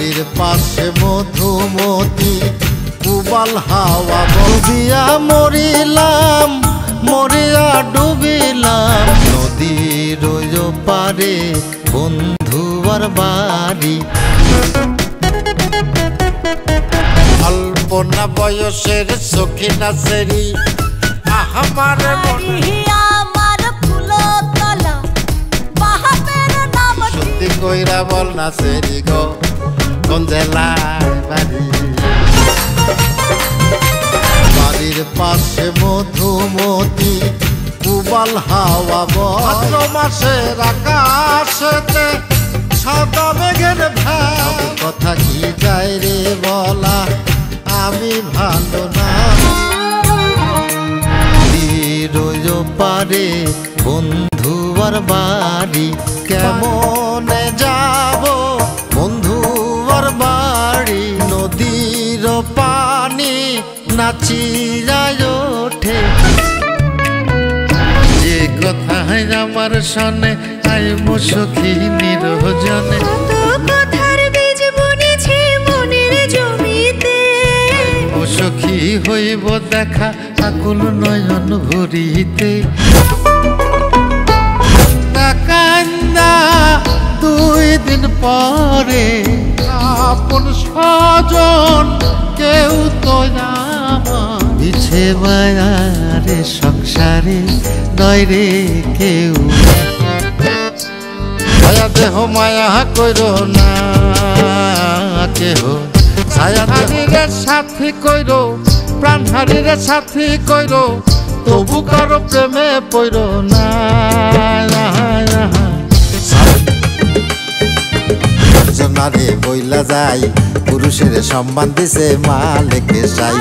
বাড়ির পাশে মধুমতি কুবাল হাওয়া ডুবিয়া মরিলাম মরিয়া ডুবিলাম নদীর ওই পারে বন্ধুয়ার বাড়ি অল্পনা বয়সের সখিনা সেরি আমার সত্যি কইরা বল না সেরি গো কোন জেলায় বাড়ি বাড়ির পাশে মধুমতি কুবাল হাওয়া ভাদ্র মাসের আকাশেতে সাদা মেঘের ভাব কথা কি যায় রে বলা আমি ভালো না রোজ পারে বন্ধুয়ার বাড়ি কেমনে যাব বন্ধুয়ার বাড়ি নদীর পানি নাচিরায় ওঠে যে কথায় আমার সনে আই মুসখী নিরজনে সখী হইব দেখা আকুল নয়ন ভরিতে কান্দা 2 দিন পরে আপন স্বজন কেউ তো বিছে মায়ারে সংসারে নয় রে কেউ মায়া দেহ মায়া কইর না কেহ ছায়াধারীরে সাথী কইর প্রাণধারীরে সাথী কইর তবু কারো প্রেমে পইর না জনারে বইলা যাই পুরুষের সম্মান দিছে মালিকে চাই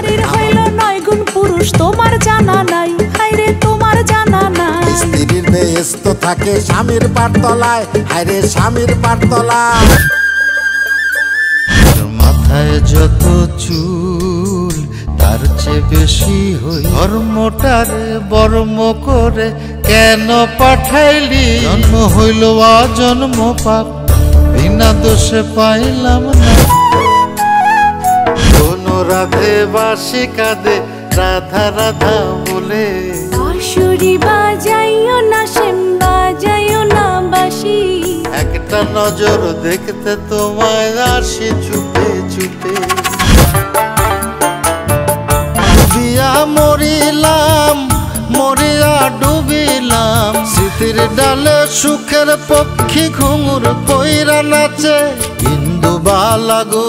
নয় গুণ পুরুষ তোমার জানা নাই হায়রে তোমার জানা নাই স্ত্রীর বেহেশত থাকে স্বামীর পারতলায় হায়রে স্বামীর পারতলায় মাথায় যত চুল তার চেয়ে বেশি হই ধর্মটারে বর্ম করে কেন পাঠাইলি জন্ম হইল অজন্ম পাপ বিনা দোষে পাইলাম না কোন রাধে বাসি কাঁদে রাধা রাধা বলে বাঁশুরি বাজাইও না সেম বাজাইও না বাঁশি একটা নজর দেখতে তোমায় আসি চুপে চুপে ডুবিয়া মরিলাম মরিয়া ডুবিলাম স্মৃতির ডালে সুখের পক্ষী ঘুঙুর কইরা নাচে ইন্দু বালা গো